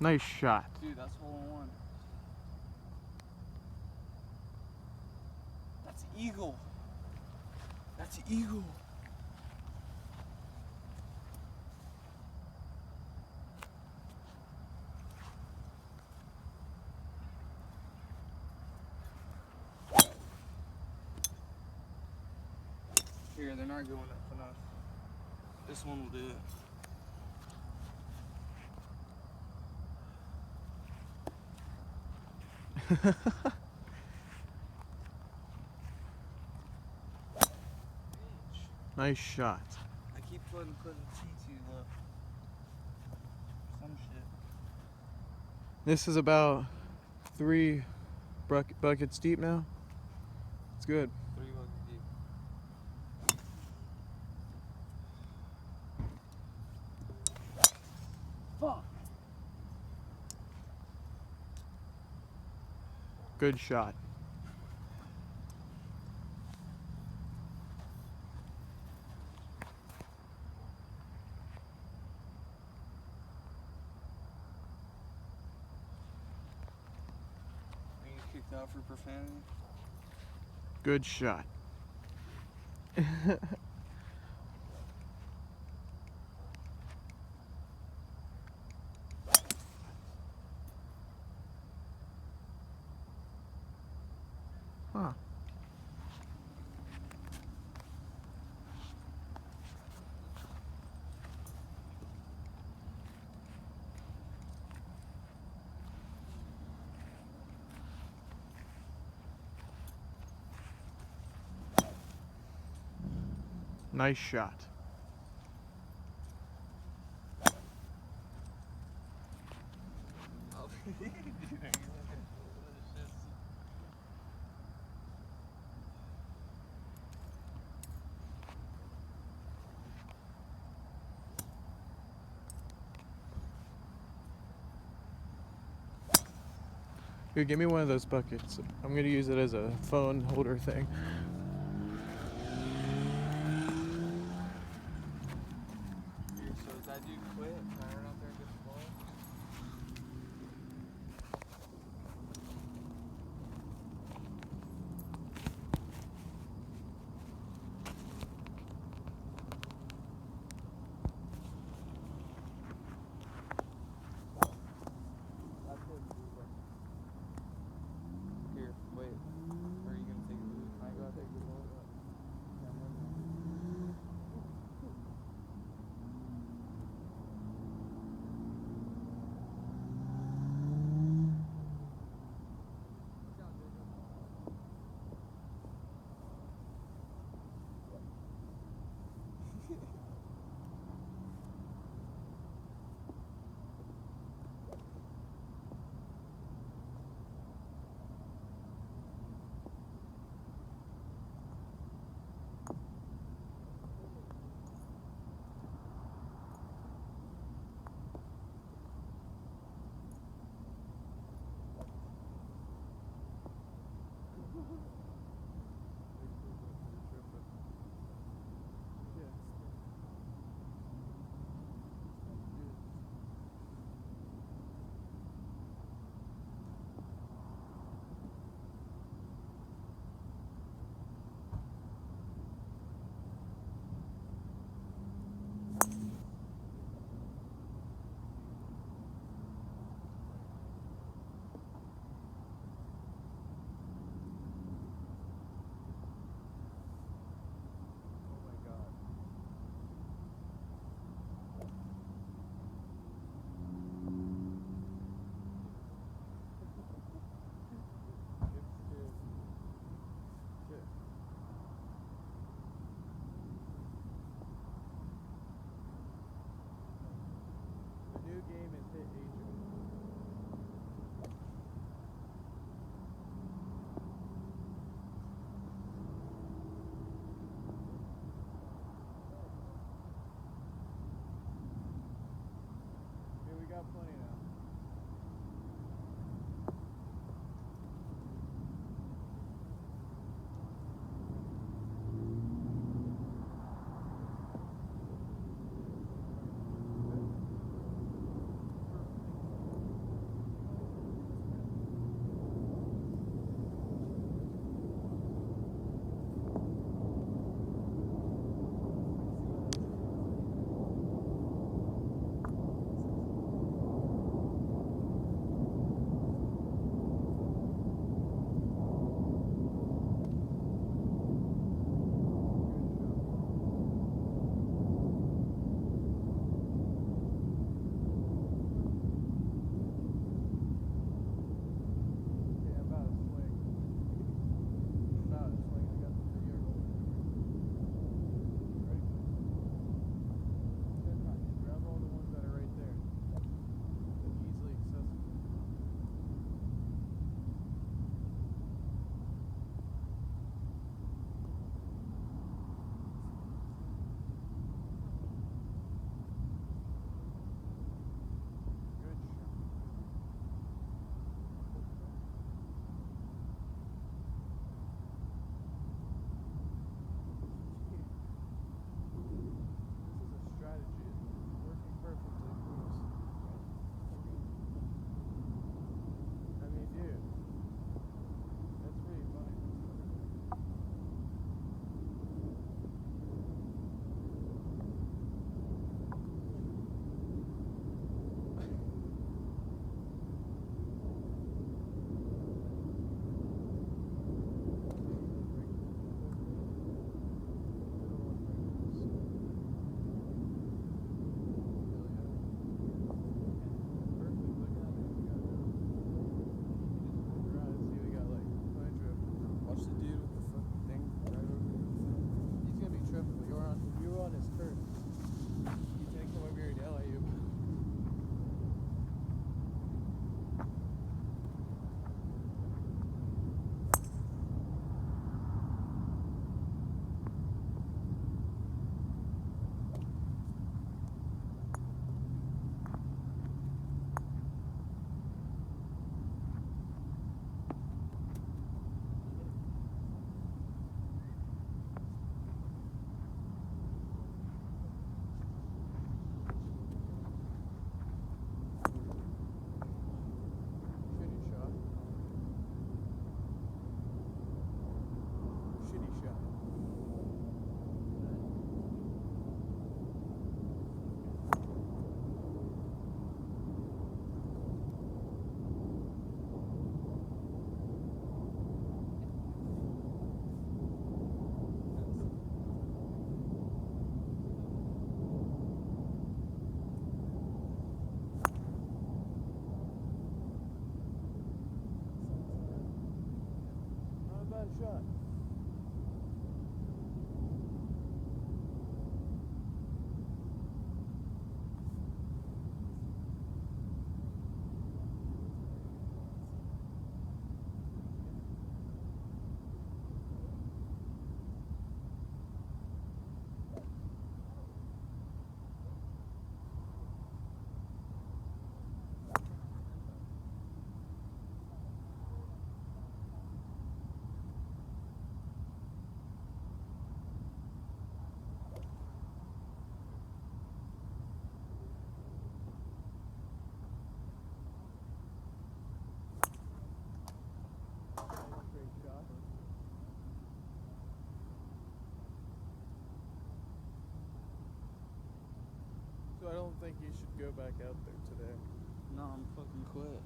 Nice shot. Dude, that's hole in one. That's eagle. That's eagle. Here, they're not going up enough. This one will do it. Nice shot. I keep putting the tee too low. Some shit. This is about 3 buckets deep now. It's good. 3 buckets deep. Fuck. Good shot. Are you kicked out for profanity? Good shot. Huh. Nice shot. Oh, Here, give me one of those buckets. I'm gonna use it as a phone holder thing. so does that dude quit? Can I run out there and get the ball? That's it, dude. Here, wait. Are you gonna take a loop? Can I go out there? I don't think you should go back out there today No, I'm fucking quit.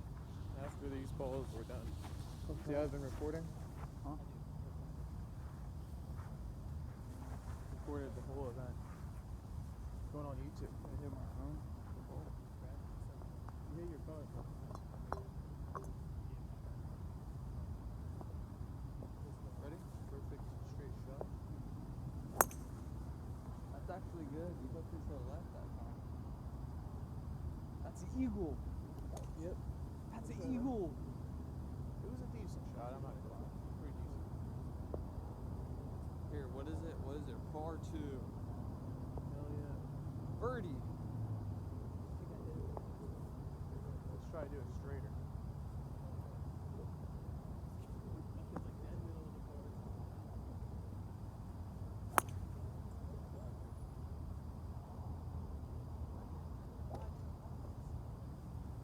after these balls were done. Okay. See, I've been recording. Huh? Recorded the whole event. It's going on YouTube. I hit my phone. You hit your phone. Ready? Perfect straight shot. That's actually good. You hooked it to the left that time. That's an eagle. Yep. That's Okay. an eagle. It was a decent shot. I'm not gonna lie. Pretty decent. Here, what is it? What is it? Par 2. Hell yeah. Birdie. Let's try to do a